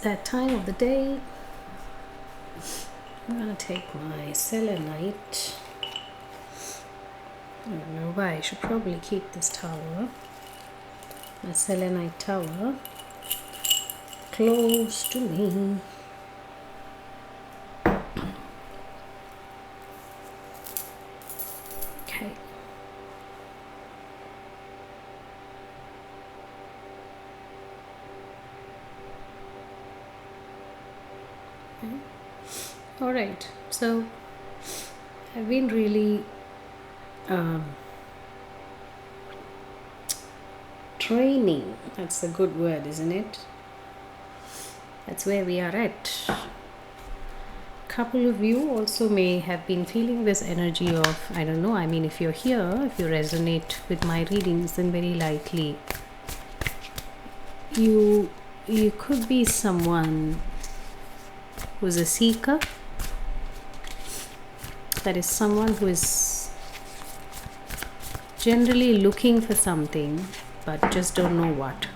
that time of the day. I'm gonna take my selenite. I don't know why. I should probably keep this towel, my selenite towel, close to me. Okay. All right. So I've been really training. That's a good word, isn't it? That's where we are at. Couple of you also may have been feeling this energy of, I don't know, I mean, if you're here, if you resonate with my readings, then very likely you could be someone who's a seeker. That is someone who is generally looking for something but just don't know what.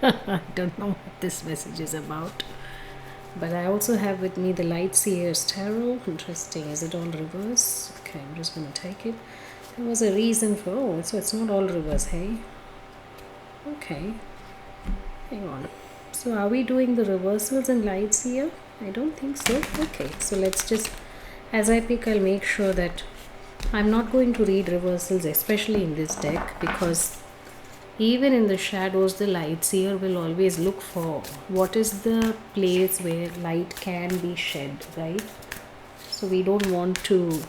I don't know what this message is about. But I also have with me the Light Seers Tarot. Interesting. Is it all reverse? Okay, I'm just going to take it. There was a reason for... Oh, so it's not all reverse, hey? Okay. Hang on. So are we doing the reversals in Light Seer? I don't think so. Okay, so let's just... As I pick, I'll make sure that I'm not going to read reversals, especially in this deck, because even in the shadows, the light seer will always look for what is the place where light can be shed, right? So we don't want to,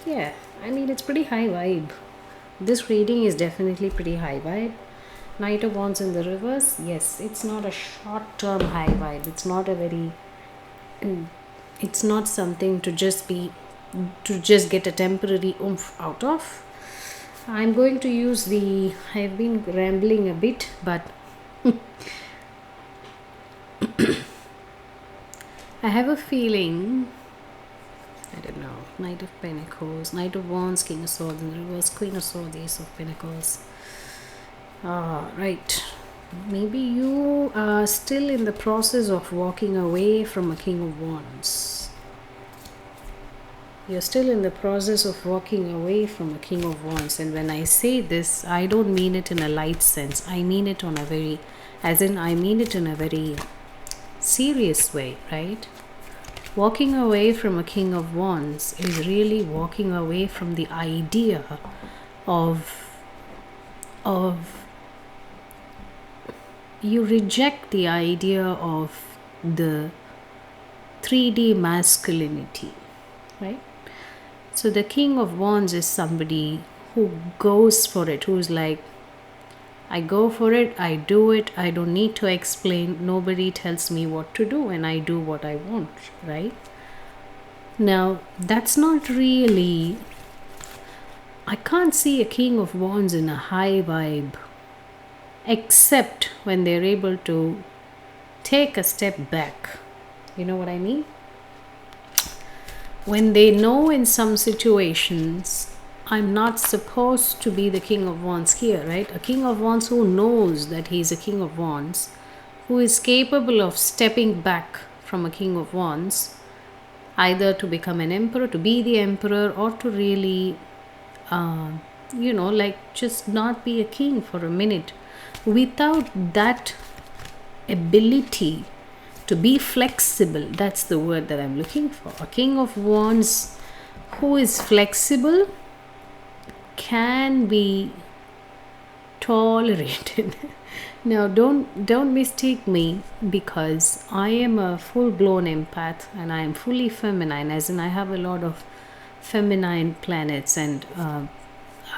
yeah, I mean, it's pretty high vibe. This reading is definitely pretty high vibe. Knight of Wands in the reverse, yes, it's not a short-term high vibe. It's not a very, it's not something to just get a temporary oomph out of. I'm going to use I've been rambling a bit, but I have a feeling, I don't know, Knight of Pentacles, Knight of Wands, King of Swords in the reverse, Queen of Swords, Ace of Pentacles. Right. Maybe you are still in the process of walking away from a King of Wands. You're still in the process of walking away from a King of Wands. And when I say this, I don't mean it in a light sense. I mean it on a very, I mean it in a very serious way, right? Walking away from a King of Wands is really walking away from the idea of you reject the idea of the 3D masculinity, right? So the King of Wands is somebody who goes for it, who's like, I go for it, I do it, I don't need to explain, nobody tells me what to do, and I do what I want, right? Now, that's not really, I can't see a King of Wands in a high vibe, except when they're able to take a step back. You know what I mean? When they know in some situations, I'm not supposed to be the King of Wands here, right? A King of Wands who knows that he's a King of Wands, who is capable of stepping back from a King of Wands, either to become an emperor, to be the emperor, or to really, just not be a king for a minute. Without that ability to be flexible, that's the word that I'm looking for. A King of Wands who is flexible can be tolerated. Now, don't mistake me, because I am a full-blown empath and I am fully feminine, as in I have a lot of feminine planets, and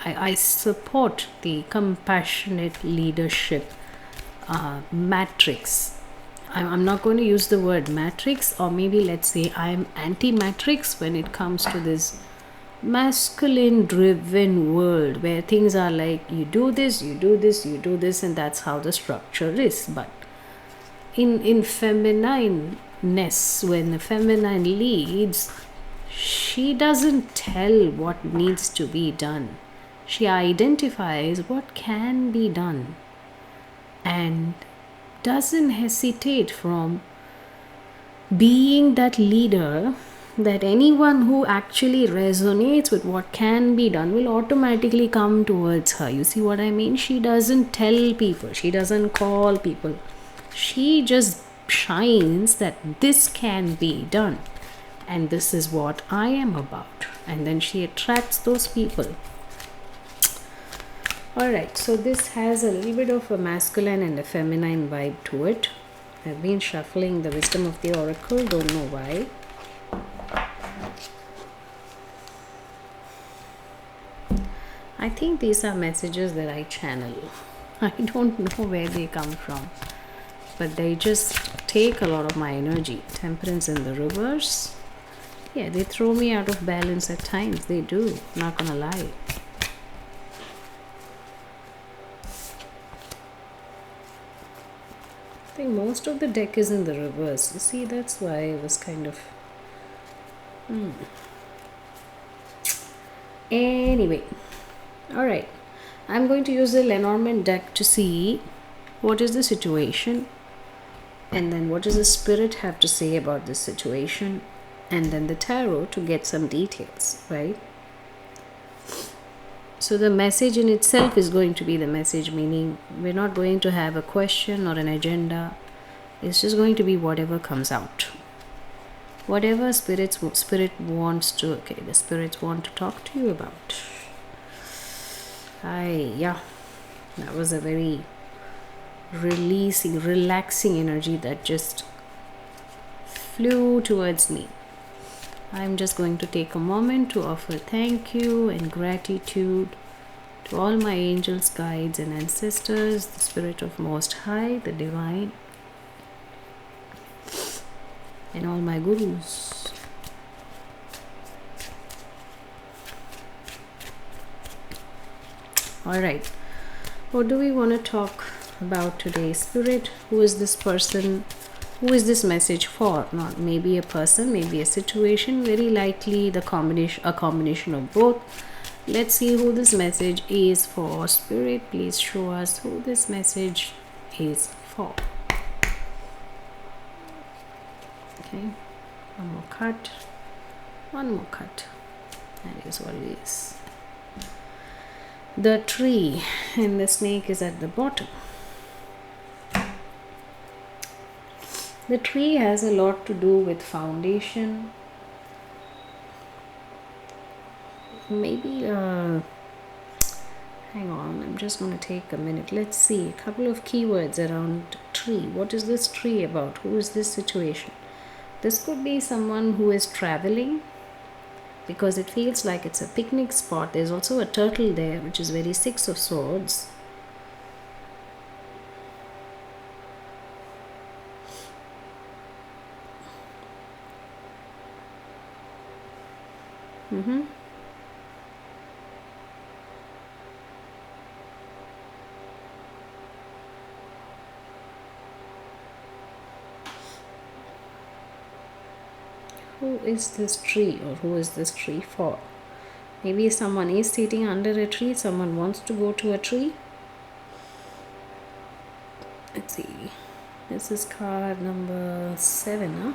I support the compassionate leadership matrix. I'm not going to use the word matrix, or maybe let's say I'm anti-matrix when it comes to this masculine driven world where things are like, you do this, you do this, you do this, and that's how the structure is. But in feminineness, when the feminine leads, she doesn't tell what needs to be done. She identifies what can be done. and doesn't hesitate from being that leader, that anyone who actually resonates with what can be done will automatically come towards her. You see what I mean? She doesn't tell people, she doesn't call people, she just shines that this can be done and this is what I am about, and then she attracts those people. Alright, so this has a little bit of a masculine and a feminine vibe to it. I've been shuffling the wisdom of the oracle, don't know why. I think these are messages that I channel. I don't know where they come from, but they just take a lot of my energy. Temperance in the reverse. Yeah, they throw me out of balance at times. They do, not gonna lie. I think most of the deck is in the reverse. You see, that's why I was kind of... Anyway, alright. I'm going to use the Lenormand deck to see what is the situation, and then what does the spirit have to say about this situation, and then the tarot to get some details, right? So the message in itself is going to be the message, meaning we're not going to have a question or an agenda. It's just going to be whatever comes out. Whatever spirit wants to, the spirits want to talk to you about. Yeah, that was a very releasing, relaxing energy that just flew towards me. I'm just going to take a moment to offer thank you and gratitude to all my angels, guides and ancestors, the spirit of Most High, the divine, and all my gurus. Alright, what do we want to talk about today? Spirit, who is this person? Who is this message for? Not maybe a person, maybe a situation, very likely a combination of both. Let's see who this message is for. Spirit, please show us who this message is for. Okay, one more cut, that is what it is. The tree and the snake is at the bottom. The tree has a lot to do with foundation. Maybe, hang on, I'm just going to take a minute. Let's see, a couple of keywords around tree. What is this tree about? Who is this situation? This could be someone who is traveling, because it feels like it's a picnic spot. There's also a turtle there, which is very Six of Swords. Who is this tree, or who is this tree for? Maybe someone is sitting under a tree, someone wants to go to a tree. Let's see, this is card number 7, huh?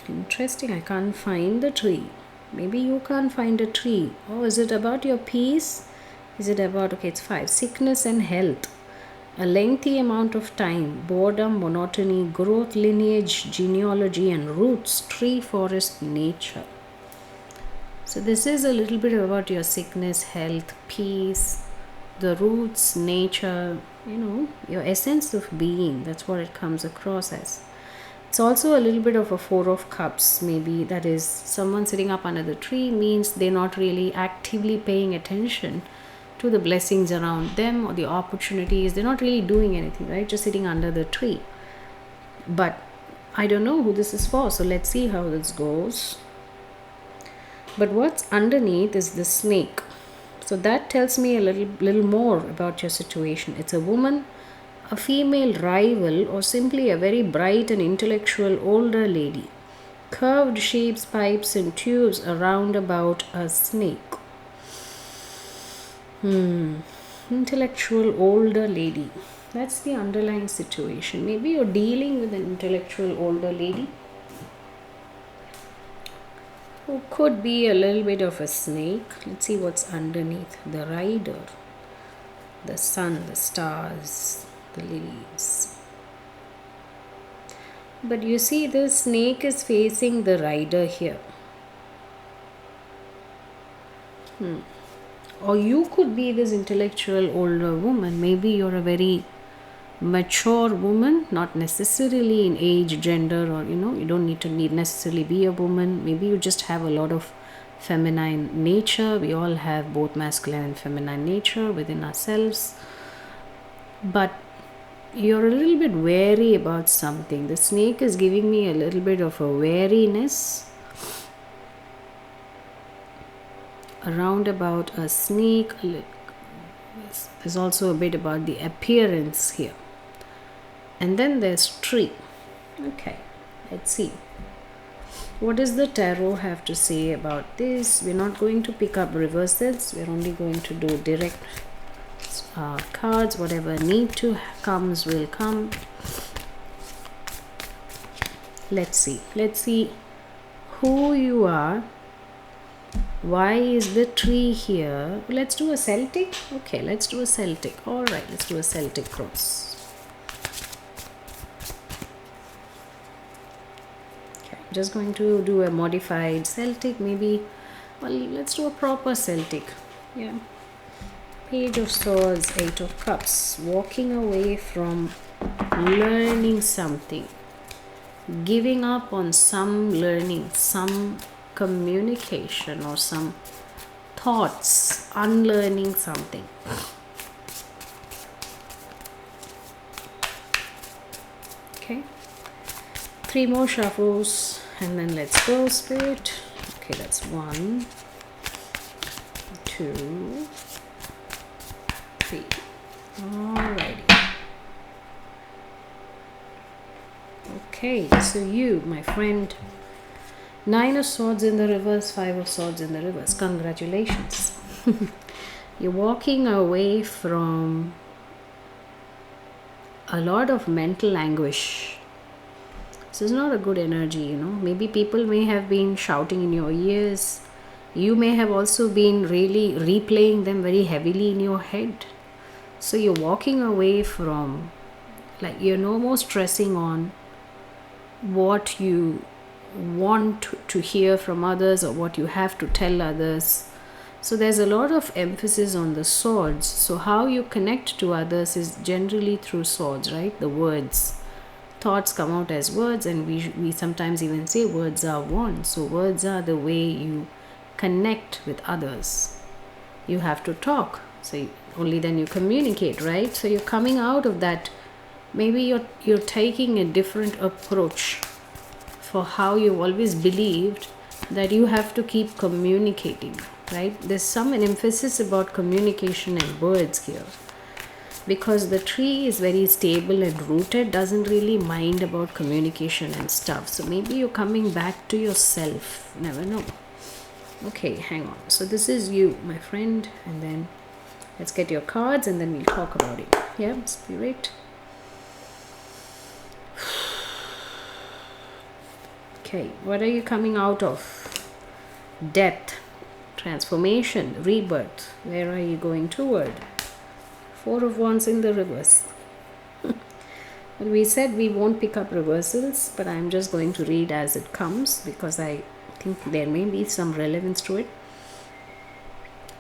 Interesting, I can't find the tree. Maybe you can't find a tree. Oh, is it about your peace? Is it about, okay, it's 5, sickness and health. A lengthy amount of time, boredom, monotony, growth, lineage, genealogy and roots, tree, forest, nature. So this is a little bit about your sickness, health, peace, the roots, nature, your essence of being. That's what it comes across as. It's also a little bit of a 4 of Cups, maybe. That is, someone sitting up under the tree means they're not really actively paying attention to the blessings around them or the opportunities. They're not really doing anything, right? Just sitting under the tree. But I don't know who this is for, so let's see how this goes. But what's underneath is the snake. So that tells me a little more about your situation. It's a woman, a female rival, or simply a very bright and intellectual older lady. Curved shapes, pipes and tubes around about a snake. Intellectual older lady. That's the underlying situation. Maybe you're dealing with an intellectual older lady who could be a little bit of a snake. Let's see what's underneath. The rider, the sun, the stars, the lilies. But you see, the snake is facing the rider here. Or you could be this intellectual older woman. Maybe you're a very mature woman, not necessarily in age, gender, or you don't need to necessarily be a woman. Maybe you just have a lot of feminine nature. We all have both masculine and feminine nature within ourselves, but you're a little bit wary about something. The snake is giving me a little bit of a wariness around about a snake. There's also a bit about the appearance here. And then there's tree. Okay, let's see. What does the tarot have to say about this? We're not going to pick up reversals. We're only going to do direct cards. Whatever need to comes will come. Let's see who you are. Why is the tree here? Let's do a Celtic. Okay, let's do a Celtic. All right, let's do a Celtic cross. Okay, I'm just going to do a modified Celtic. Maybe, well, let's do a proper Celtic. Yeah. Page of Swords, Eight of Cups. Walking away from learning something. Giving up on some learning, some communication or some thoughts, unlearning something. Okay, 3 more shuffles and then let's go, Spirit. Okay, that's 1, 2, 3. Alrighty. Okay, so you, my friend, 9 of Swords in the reverse, 5 of Swords in the reverse. Congratulations. You're walking away from a lot of mental anguish. This is not a good energy, Maybe people may have been shouting in your ears. You may have also been really replaying them very heavily in your head. So you're walking away from, like, you're no more stressing on what you want to hear from others or what you have to tell others. So there's a lot of emphasis on the swords. So how you connect to others is generally through swords, right? The words. Thoughts come out as words, and we sometimes even say words are wands. So words are the way you connect with others. You have to talk. So only then you communicate, right? So you're coming out of that. Maybe you're taking a different approach for how you've always believed that you have to keep communicating, right? There's some an emphasis about communication and words here, because the tree is very stable and rooted, doesn't really mind about communication and stuff. So maybe you're coming back to yourself. Never know. Okay, hang on. So this is you, my friend, and then let's get your cards and then we'll talk about it. Yeah, Spirit. Okay, what are you coming out of? Death, transformation, rebirth. Where are you going toward? 4 of Wands in the reverse. Well, we said we won't pick up reversals, but I'm just going to read as it comes because I think there may be some relevance to it.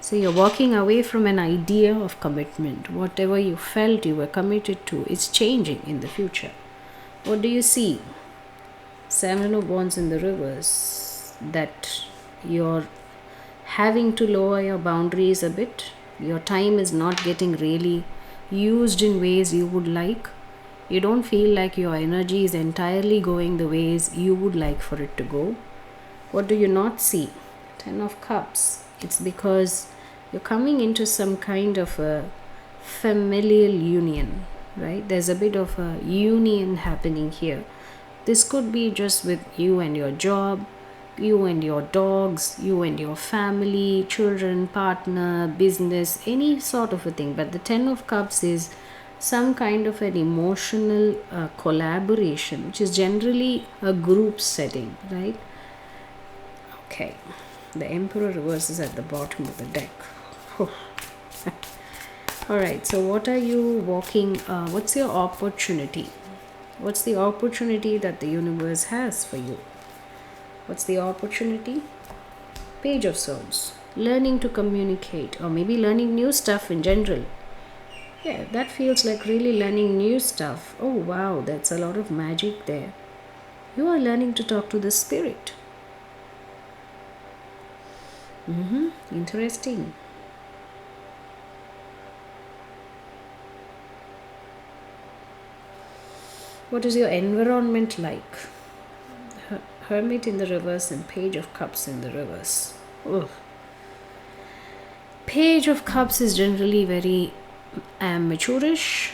So you're walking away from an idea of commitment. Whatever you felt you were committed to is changing in the future. What do you see? 7 of Wands in the reverse. That you're having to lower your boundaries a bit. Your time is not getting really used in ways you would like. You don't feel like your energy is entirely going the ways you would like for it to go. What do you not see? 10 of Cups. It's because you're coming into some kind of a familial union, right? There's a bit of a union happening here. This could be just with you and your job. you and your dogs, you and your family, children, partner, business, any sort of a thing. But the Ten of Cups is some kind of an emotional collaboration, which is generally a group setting, right? Okay, the Emperor reverse is at the bottom of the deck. All right, so what are you walking? What's your opportunity? What's the opportunity that the universe has for you? What's the opportunity? Page of Swords. Learning to communicate, or maybe learning new stuff in general. Yeah, that feels like really learning new stuff. Oh wow, that's a lot of magic there. You are learning to talk to the spirit. Interesting. What is your environment like? Hermit in the reverse and Page of Cups in the reverse. Ugh. Page of Cups is generally very amateurish.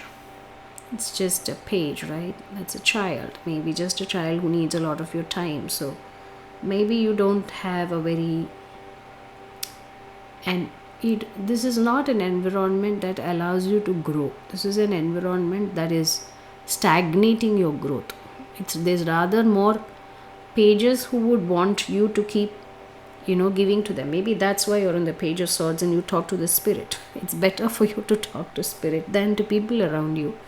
It's just a page, right? That's a child. Maybe just a child who needs a lot of your time. So maybe you don't have a very... And this is not an environment that allows you to grow. This is an environment that is stagnating your growth. There's rather more pages who would want you to keep giving to them. Maybe that's why you're on the Page of Swords and you talk to the spirit. It's better for you to talk to spirit than to people around you,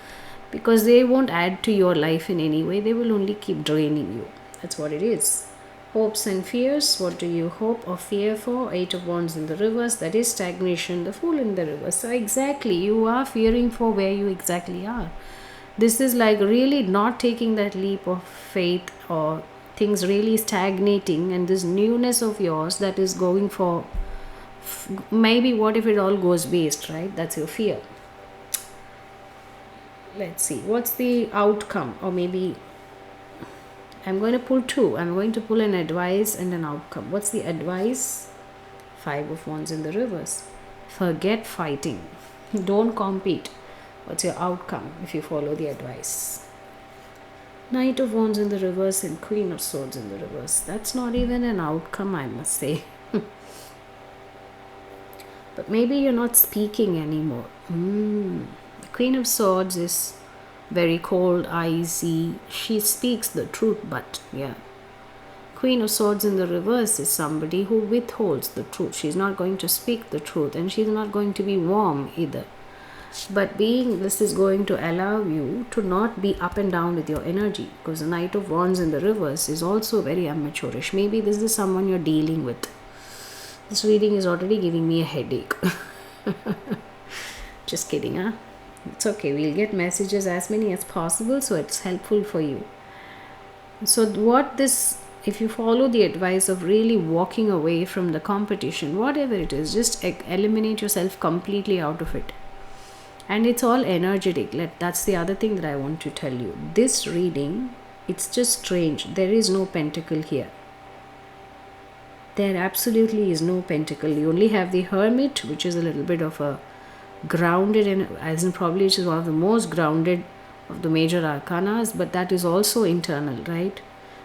because they won't add to your life in any way. They will only keep draining you. That's what it is. Hopes and fears. What do you hope or fear for? Eight of Wands in the reverse. That is stagnation. The Fool in the reverse. So exactly, you are fearing for where you exactly are. This is like really not taking that leap of faith, or things really stagnating, and this newness of yours that is going for maybe what if it all goes waste, right? That's your fear. Let's see, what's the outcome? Or maybe I'm going to pull two. I'm going to pull an advice and an outcome. What's the advice? Five of Wands in the reverse. Forget fighting. Don't compete. What's your outcome if you follow the advice? Knight of Wands in the reverse and Queen of Swords in the reverse. That's not even an outcome, I must say. But maybe you're not speaking anymore. The Queen of Swords is very cold, icy. She speaks the truth, but yeah. Queen of Swords in the reverse is somebody who withholds the truth. She's not going to speak the truth, and she's not going to be warm either. But this is going to allow you to not be up and down with your energy, because the Knight of Wands in the reverse is also very amateurish. Maybe this is someone you're dealing with. This reading is already giving me a headache. Just kidding, huh? It's okay. We'll get messages as many as possible, so it's helpful for you. So if you follow the advice of really walking away from the competition, whatever it is, just eliminate yourself completely out of it. And it's all energetic. That's the other thing that I want to tell you. This reading, it's just strange. There is no pentacle here. There absolutely is no pentacle. You only have the Hermit, which is a little bit of a grounded, and as in probably which is one of the most grounded of the major arcanas, but that is also internal, right?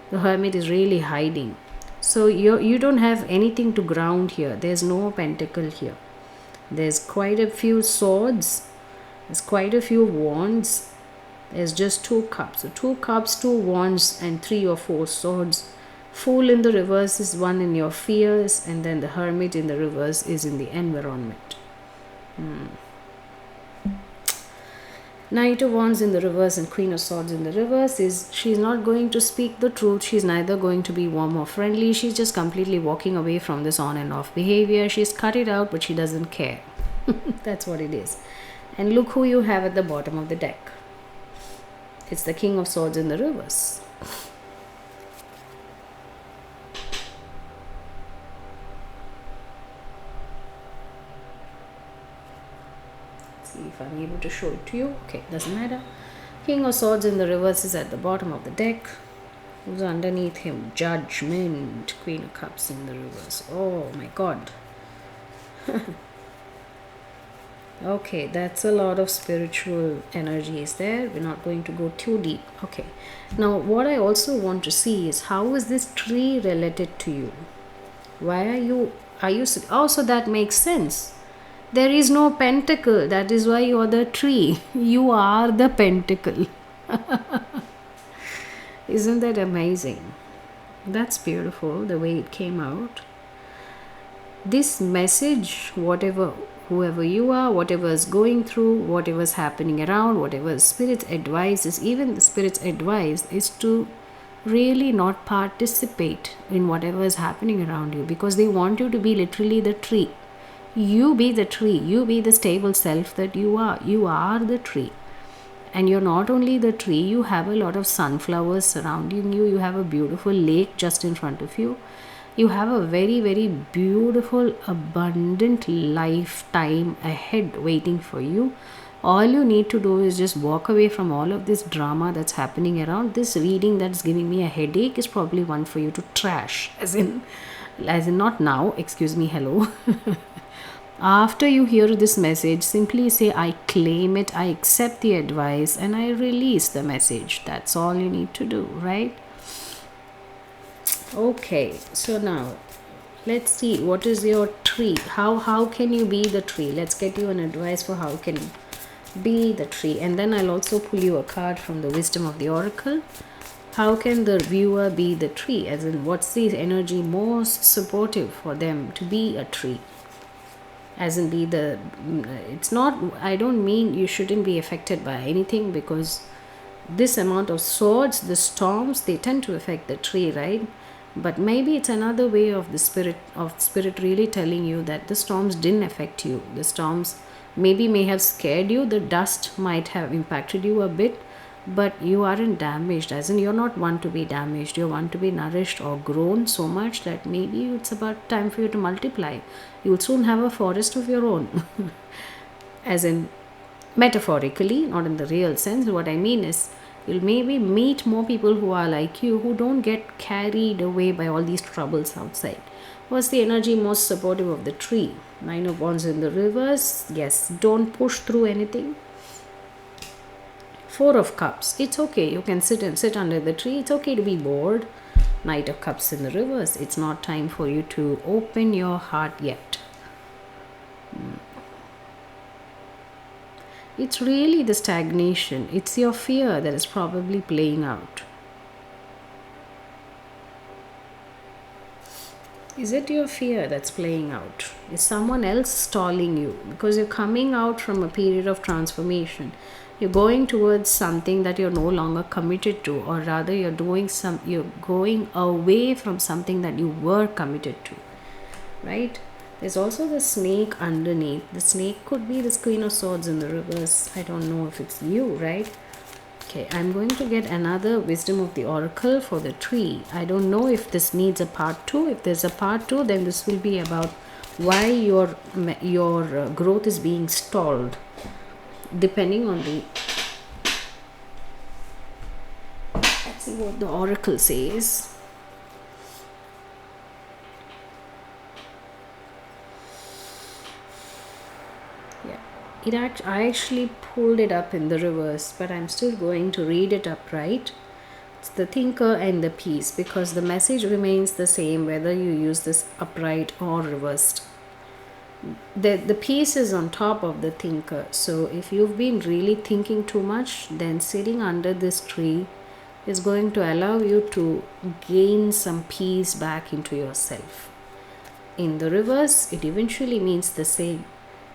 The Hermit is really hiding. So you don't have anything to ground here. There's no pentacle here. There's quite a few swords. There's quite a few wands. There's just two cups. So 2 cups, 2 wands, and 3 or 4 swords. Fool in the reverse is one in your fears, and then the Hermit in the reverse is in the environment. Knight of Wands in the reverse and Queen of Swords in the reverse is she's not going to speak the truth. She's neither going to be warm or friendly. She's just completely walking away from this on and off behavior. She's cut it out, but she doesn't care. That's what it is. And look who you have at the bottom of the deck. It's the King of Swords in the reverse. Let's see if I'm able to show it to you. Okay, doesn't matter. King of Swords in the reverse is at the bottom of the deck. Who's underneath him? Judgment. Queen of Cups in the reverse. Oh my God. Okay, that's a lot of spiritual energy is there. We're not going to go too deep. Okay. Now, what I also want to see is how is this tree related to you? Why are you oh, so that makes sense. There is no pentacle. That is why you are the tree. You are the pentacle. Isn't that amazing? That's beautiful the way it came out. This message, whatever, whoever you are, whatever is going through, whatever is happening around, whatever spirit's advice is, even the spirit's advice is to really not participate in whatever is happening around you, because they want you to be literally the tree. You be the tree, you be the stable self that you are. You are the tree. And you're not only the tree, you have a lot of sunflowers surrounding you, you have a beautiful lake just in front of you, you have a very, very beautiful, abundant lifetime ahead waiting for you. All you need to do is just walk away from all of this drama that's happening around. This reading that's giving me a headache is probably one for you to trash, as in not now, excuse me, hello. After you hear this message, simply say, I claim it, I accept the advice, and I release the message. That's all you need to do, right? Okay, so now let's see what is your tree. How can you be the tree? Let's get you an advice for how can you be the tree. And then I'll also pull you a card from the wisdom of the oracle. How can the viewer be the tree? As in, what's the energy most supportive for them to be a tree? As in, be the, it's not, I don't mean you shouldn't be affected by anything, because this amount of swords, the storms, they tend to affect the tree, right? But maybe it's another way of the spirit really telling you that the storms didn't affect you. The storms maybe may have scared you, the dust might have impacted you a bit, but you aren't damaged. As in, you're not one to be damaged, you're one to be nourished or grown so much that maybe it's about time for you to multiply. You'll soon have a forest of your own. As in, metaphorically, not in the real sense. What I mean is, you'll maybe meet more people who are like you, who don't get carried away by all these troubles outside. What's the energy most supportive of the tree? Nine of Wands in the reverse. Yes, don't push through anything. Four of Cups. It's okay. You can sit under the tree. It's okay to be bored. Knight of Cups in the reverse. It's not time for you to open your heart yet. It's really the stagnation. It's your fear that is probably playing out. Is it your fear that's playing out? Is someone else stalling you? Because you're coming out from a period of transformation. You're going towards something that you're no longer committed to, or rather you're going away from something that you were committed to, right? There's also the snake underneath. The snake could be the Queen of Swords in the reverse. I don't know if it's you, right? Okay, I'm going to get another wisdom of the oracle for the tree. I don't know if this needs a part 2. If there's a part 2, then this will be about why your growth is being stalled, depending on the, let's see what the oracle says. I actually pulled it up in the reverse, but I'm still going to read it upright. It's the thinker and the peace, because the message remains the same whether you use this upright or reversed. The peace is on top of the thinker. So if you've been really thinking too much, then sitting under this tree is going to allow you to gain some peace back into yourself. In the reverse, it eventually means the same.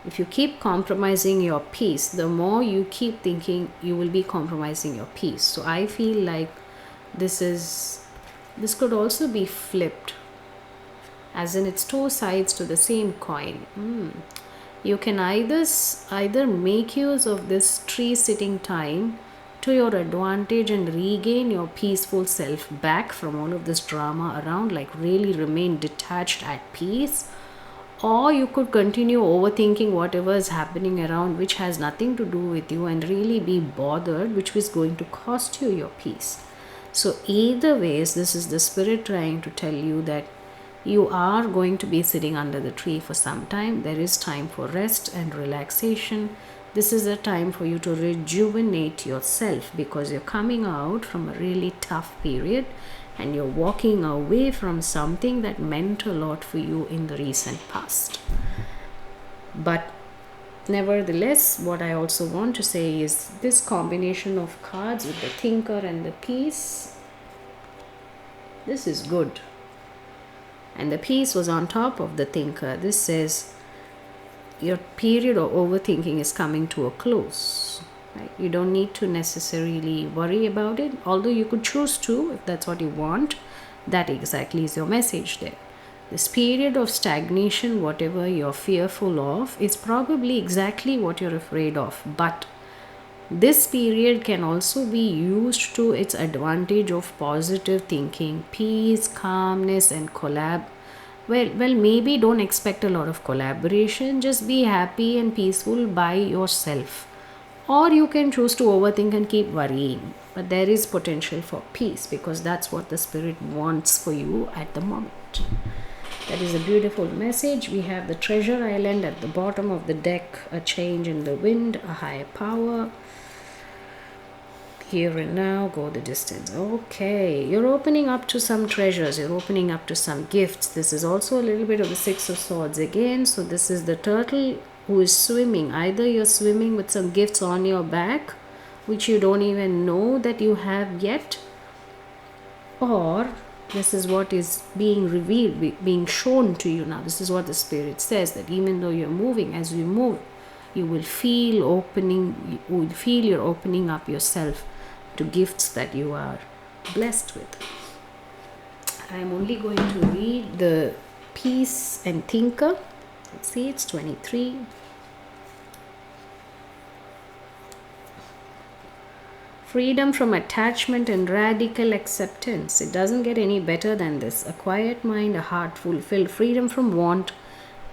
If you keep compromising your peace, the more you keep thinking, you will be compromising your peace. So I feel like this could also be flipped, as in it's two sides to the same coin. You can either make use of this tree sitting time to your advantage and regain your peaceful self back from all of this drama around, like really remain detached at peace. Or you could continue overthinking whatever is happening around, which has nothing to do with you, and really be bothered, which is going to cost you your peace. So either ways, this is the spirit trying to tell you that You are going to be sitting under the tree for some time. There is time for rest and relaxation. This is a time for you to rejuvenate yourself because you're coming out from a really tough period and you're walking away from something that meant a lot for you in the recent past. But nevertheless, what I also want to say is this combination of cards with the Thinker and the Peace, this is good. And the Peace was on top of the Thinker. This says your period of overthinking is coming to a close. Right? You don't need to necessarily worry about it, although you could choose to if that's what you want. That exactly is your message there. This period of stagnation, whatever you're fearful of, is probably exactly what you're afraid of. But this period can also be used to its advantage of positive thinking, peace, calmness, and well, maybe don't expect a lot of collaboration. Just be happy and peaceful by yourself. Or you can choose to overthink and keep worrying. But there is potential for peace because that's what the Spirit wants for you at the moment. That is a beautiful message. We have the Treasure Island at the bottom of the deck, a change in the wind, a higher power. Here and now, go the distance. Okay, you're opening up to some treasures. You're opening up to some gifts. This is also a little bit of the Six of Swords again. So this is the turtle who is swimming. Either you're swimming with some gifts on your back, which you don't even know that you have yet, or this is what is being revealed, being shown to you now. This is what the Spirit says, that even though you're moving, as you move, you will feel you're opening up yourself to gifts that you are blessed with. I'm only going to read the Peace and Thinker. Let's see, it's 23. Freedom from attachment and radical acceptance. It doesn't get any better than this. A quiet mind, a heart fulfilled, freedom from want,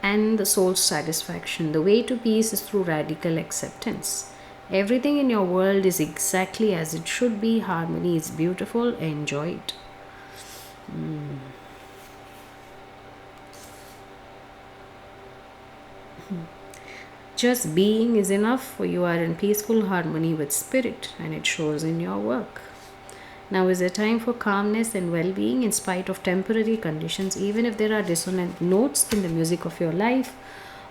and the soul's satisfaction. The way to peace is through radical acceptance. Everything in your world is exactly as it should be. Harmony is beautiful. Enjoy it. Just being is enough, for you are in peaceful harmony with Spirit, and it shows in your work. Now is a time for calmness and well-being in spite of temporary conditions. Even if there are dissonant notes in the music of your life,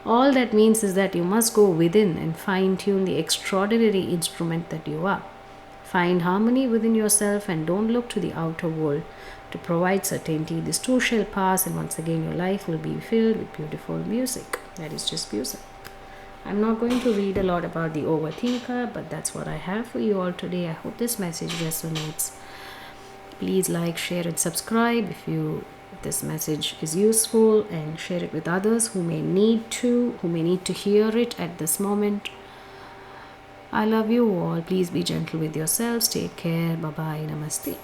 all that means is that you must go within and fine-tune the extraordinary instrument that you are. Find harmony within yourself and don't look to the outer world to provide certainty. This too shall pass, and once again your life will be filled with beautiful music. That is just music. I'm not going to read a lot about the overthinker, but that's what I have for you all today. I hope this message resonates. Please like, share, and subscribe if this message is useful, and share it with others who may need to hear it at this moment. I love you all. Please be gentle with yourselves. Take care. Bye bye. Namaste.